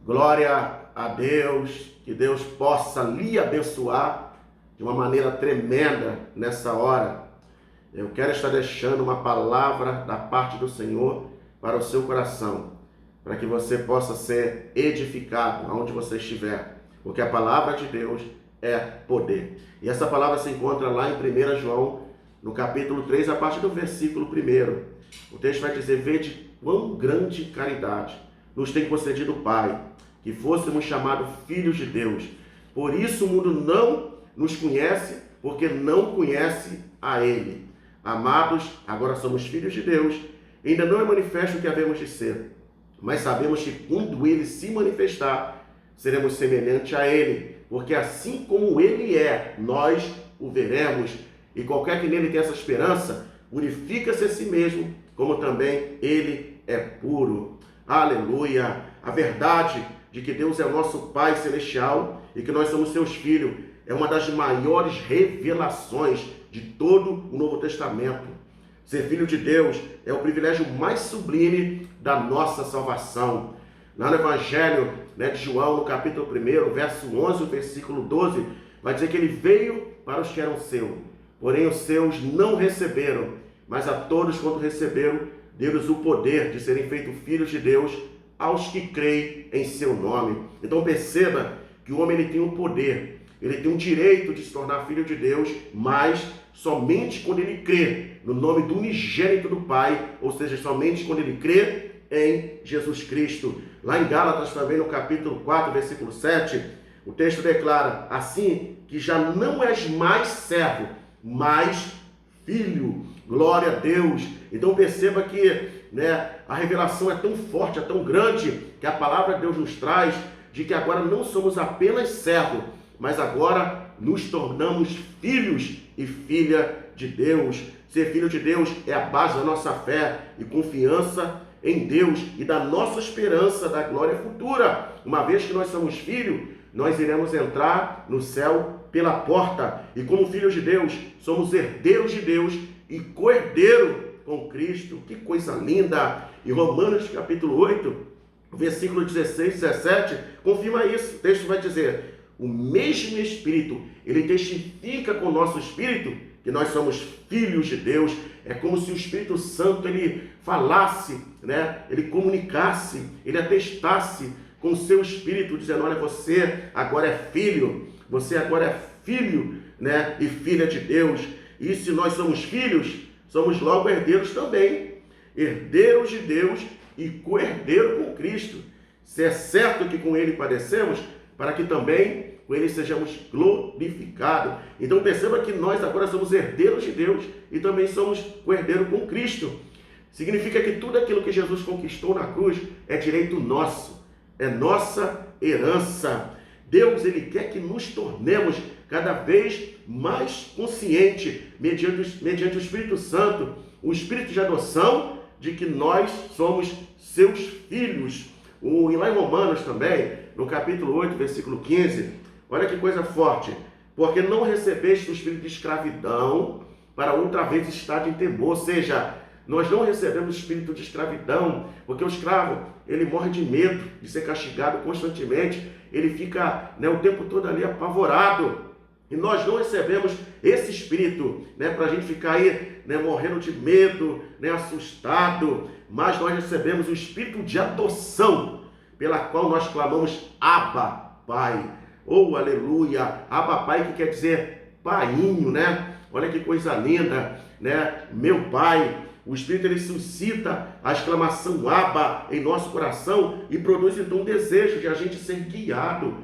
Glória a Deus, que Deus possa lhe abençoar de uma maneira tremenda nessa hora. Eu quero estar deixando uma palavra da parte do Senhor para o seu coração, para que você possa ser edificado aonde você estiver, porque a palavra de Deus é poder. E essa palavra se encontra lá em 1 João, no capítulo 3, a partir do versículo 1. O texto vai dizer: vede quão grande caridade nos tem concedido o Pai, que fôssemos chamados filhos de Deus. Por isso o mundo não nos conhece, porque não conhece a Ele. Amados, agora somos filhos de Deus. Ainda não é manifesto o que havemos de ser, mas sabemos que quando Ele se manifestar, seremos semelhantes a Ele, porque assim como Ele é, nós o veremos. E qualquer que nele tenha essa esperança, purifica-se a si mesmo, como também Ele é puro. Aleluia! A verdade de que Deus é o nosso Pai Celestial e que nós somos seus filhos é uma das maiores revelações de todo o Novo Testamento. Ser filho de Deus é o privilégio mais sublime da nossa salvação. Lá no Evangelho de João, no capítulo 1, verso 11, versículo 12, vai dizer que Ele veio para os que eram seus, porém os seus não receberam, mas a todos quanto receberam, deu-lhes o poder de serem feitos filhos de Deus, aos que creem em seu nome. Então perceba que o homem ele tem um poder, ele tem um direito de se tornar filho de Deus, mas somente quando ele crê no nome do unigênito do Pai, ou seja, somente quando ele crê em Jesus Cristo. Lá em Gálatas também, no capítulo 4, versículo 7, o texto declara: assim que já não és mais servo, mas filho. Glória a Deus. Então perceba que a revelação é tão forte, é tão grande, que a palavra de Deus nos traz de que agora não somos apenas servos, mas agora nos tornamos filhos e filha de Deus. Ser filho de Deus é a base da nossa fé e confiança em Deus e da nossa esperança da glória futura. Uma vez que nós somos filhos, nós iremos entrar no céu pela porta. E como filhos de Deus, somos herdeiros de Deus e co-herdeiro com Cristo. Que coisa linda! Em Romanos capítulo 8, versículo 16 e 17, confirma isso. O texto vai dizer: o mesmo Espírito, ele testifica com o nosso Espírito que nós somos filhos de Deus. É como se o Espírito Santo ele falasse, ele comunicasse, ele atestasse com o seu Espírito, dizendo: olha, você agora é filho, você agora é filho, e filha de Deus. E se nós somos filhos, somos logo herdeiros também, herdeiros de Deus e co-herdeiro com Cristo. Se é certo que com Ele padecemos, para que também com Ele sejamos glorificados. Então perceba que nós agora somos herdeiros de Deus e também somos co-herdeiros com Cristo. Significa que tudo aquilo que Jesus conquistou na cruz é direito nosso, é nossa herança. Deus ele quer que nos tornemos cada vez mais conscientes, mediante o Espírito Santo, o Espírito de adoção, de que nós somos seus filhos. E lá em Romanos também, no capítulo 8, versículo 15, olha que coisa forte: porque não recebeste o espírito de escravidão para outra vez estar em temor. Ou seja, nós não recebemos o espírito de escravidão, porque o escravo, ele morre de medo de ser castigado constantemente, ele fica o tempo todo ali apavorado. E nós não recebemos esse espírito para a gente ficar aí morrendo de medo, assustado, mas nós recebemos o espírito de adoção, pela qual nós clamamos Abba, Pai. Oh, aleluia! Abba, Pai, que quer dizer painho, Olha que coisa linda, Meu Pai. O Espírito ele suscita a exclamação Abba em nosso coração e produz então um desejo de a gente ser guiado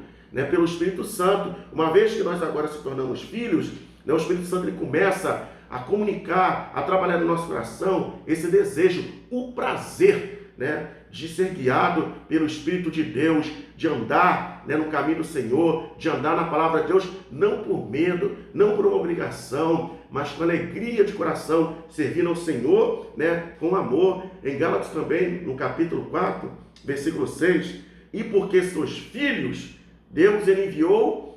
pelo Espírito Santo. Uma vez que nós agora se tornamos filhos, o Espírito Santo ele começa a comunicar, a trabalhar no nosso coração esse desejo, o prazer de ser guiado pelo Espírito de Deus, de andar no caminho do Senhor, de andar na palavra de Deus, não por medo, não por uma obrigação, mas com alegria de coração, servindo ao Senhor com amor. Em Gálatas também, no capítulo 4, versículo 6, e porque sois filhos, Deus ele enviou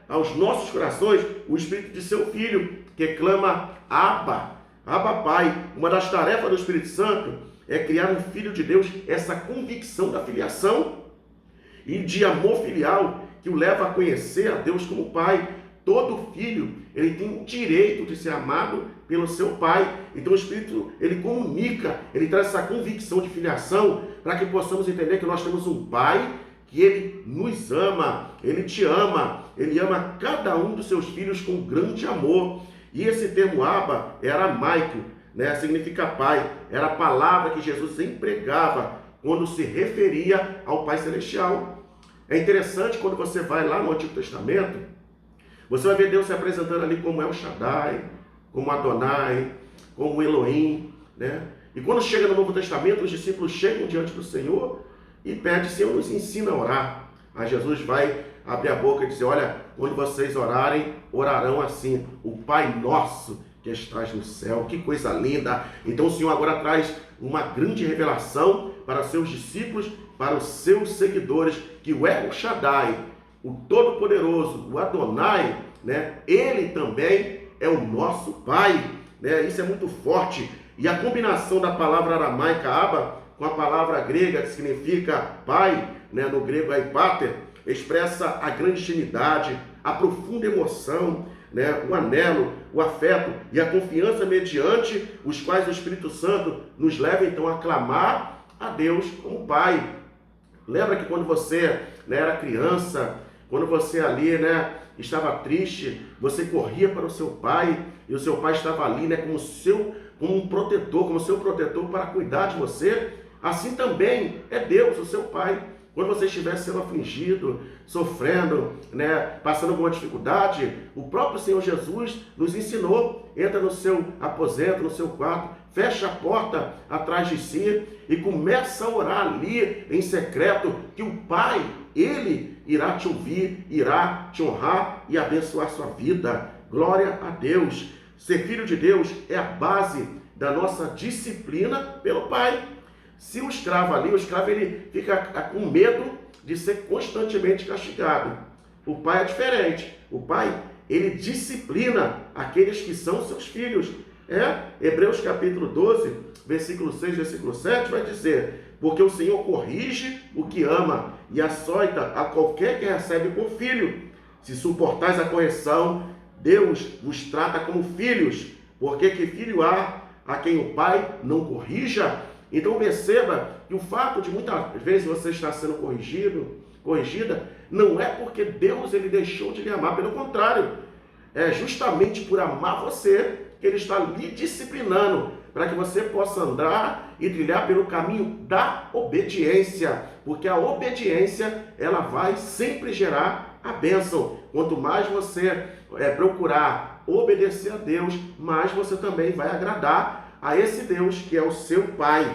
aos nossos corações o Espírito de seu Filho, que clama Abba, Abba Pai. Uma das tarefas do Espírito Santo é criar um Filho de Deus, essa convicção da filiação. e de amor filial que o leva a conhecer a Deus como Pai. Todo filho, ele tem o direito de ser amado pelo seu pai. Então o Espírito, ele comunica, ele traz essa convicção de filiação para que possamos entender que nós temos um Pai que ele nos ama, ele te ama, ele ama cada um dos seus filhos com grande amor. E esse termo Abba é aramaico, né? Significa pai, era a palavra que Jesus empregava quando se referia ao Pai Celestial. É interessante quando você vai lá no Antigo Testamento, você vai ver Deus se apresentando ali como El Shaddai, como Adonai, como Elohim, né? E quando chega no Novo Testamento, os discípulos chegam diante do Senhor e pedem: Senhor, nos ensina a orar. Aí Jesus vai abrir a boca e dizer: olha, quando vocês orarem, orarão assim: o Pai Nosso que estás no céu. Que coisa linda! Então o Senhor agora traz uma grande revelação para os seus discípulos, para os seus seguidores, que o El Shaddai, o Todo-Poderoso, o Adonai, né? Ele também é o nosso Pai, né? Isso é muito forte. E a combinação da palavra aramaica Abba com a palavra grega que significa Pai, né? No grego Aipater, expressa a grande intimidade, a profunda emoção, né? O anelo, o afeto e a confiança mediante os quais o Espírito Santo nos leva então a clamar a Deus como Pai. Lembra que quando você, né, era criança, quando você ali, né, estava triste, você corria para o seu pai, e o seu pai estava ali, né, como um protetor, como seu protetor para cuidar de você? Assim também é Deus, o seu pai. Quando você estiver sendo afligido, sofrendo, né, passando alguma dificuldade, o próprio Senhor Jesus nos ensinou: entra no seu aposento, no seu quarto, fecha a porta atrás de si e começa a orar ali em secreto, que o Pai, Ele irá te ouvir, irá te honrar e abençoar sua vida. Glória a Deus. Ser filho de Deus é a base da nossa disciplina pelo Pai. Se o escravo ali, o escravo ele fica com medo de ser constantemente castigado. O pai é diferente. O pai, ele disciplina aqueles que são seus filhos. Hebreus capítulo 12, versículo 6, versículo 7, vai dizer: porque o Senhor corrige o que ama e açoita a qualquer que recebe por filho. Se suportais a correção, Deus vos trata como filhos. Porque que filho há a quem o pai não corrija? Então perceba que o fato de muitas vezes você estar sendo corrigida, não é porque Deus ele deixou de lhe amar, pelo contrário, é justamente por amar você que ele está lhe disciplinando, para que você possa andar e trilhar pelo caminho da obediência, porque a obediência ela vai sempre gerar a bênção. Quanto mais você procurar obedecer a Deus, mais você também vai agradar a esse Deus que é o seu Pai.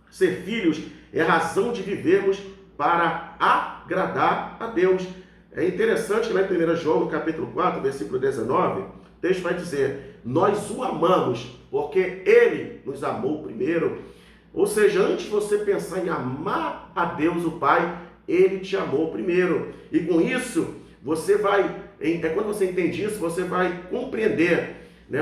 Ser filhos é razão de vivermos para agradar a Deus. É interessante que lá em 1 João, no capítulo 4, versículo 19, o texto vai dizer: nós o amamos porque Ele nos amou primeiro. Ou seja, antes de você pensar em amar a Deus, o Pai, Ele te amou primeiro. E com isso, você vai, quando você entende isso, você vai compreender, né,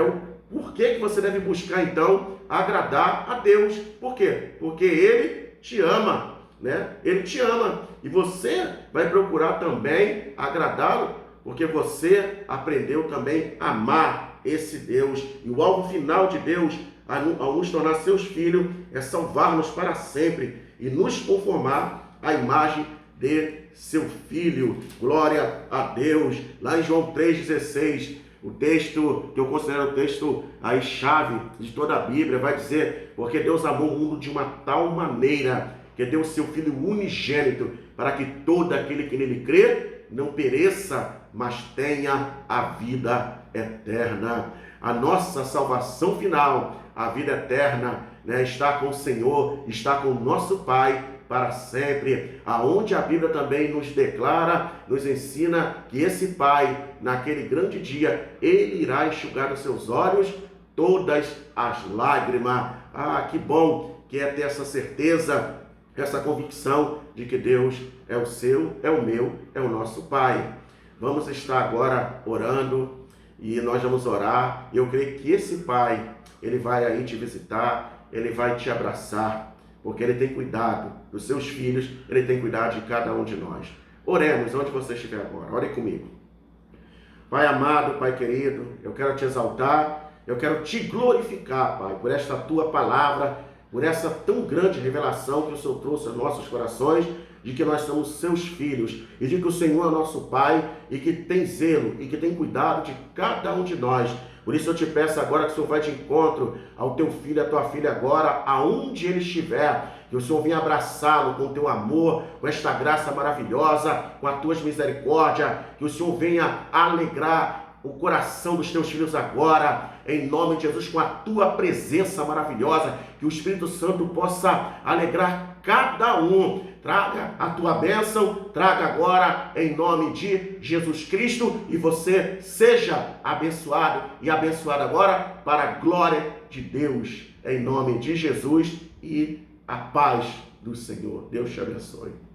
por que você deve buscar, então, agradar a Deus. Por quê? Porque Ele te ama, né? Ele te ama. E você vai procurar também agradá-lo, porque você aprendeu também a amar esse Deus. E o alvo final de Deus, ao nos tornar seus filhos, é salvar-nos para sempre e nos conformar à imagem de seu Filho. Glória a Deus. Lá em João 3,16, o texto que eu considero o texto aí chave de toda a Bíblia, vai dizer: porque Deus amou o mundo de uma tal maneira que deu o seu Filho unigênito, para que todo aquele que nele crê não pereça, mas tenha a vida eterna. A nossa salvação final, a vida eterna, né, está com o Senhor, está com o nosso Pai para sempre, aonde a Bíblia também nos declara, nos ensina que esse Pai, naquele grande dia, Ele irá enxugar dos seus olhos todas as lágrimas. Ah, que bom que é ter essa certeza, essa convicção de que Deus é o seu, é o meu, é o nosso Pai. Vamos estar agora orando e nós vamos orar. E eu creio que esse Pai, Ele vai aí te visitar, Ele vai te abraçar. porque Ele tem cuidado dos seus filhos, Ele tem cuidado de cada um de nós. Oremos onde você estiver agora, ore comigo. Pai amado, Pai querido, eu quero te exaltar, eu quero te glorificar, Pai, por esta tua palavra, por essa tão grande revelação que o Senhor trouxe aos nossos corações, de que nós somos seus filhos, e de que o Senhor é nosso Pai, e que tem zelo, e que tem cuidado de cada um de nós. Por isso eu te peço agora que o Senhor vai de encontro ao teu filho, à tua filha agora, aonde ele estiver, que o Senhor venha abraçá-lo com o teu amor, com esta graça maravilhosa, com as tuas misericórdias, que o Senhor venha alegrar o coração dos teus filhos agora, em nome de Jesus, com a tua presença maravilhosa, que o Espírito Santo possa alegrar cada um. Traga a tua bênção, traga agora em nome de Jesus Cristo, e você seja abençoado e abençoada agora para a glória de Deus, em nome de Jesus, e a paz do Senhor. Deus te abençoe.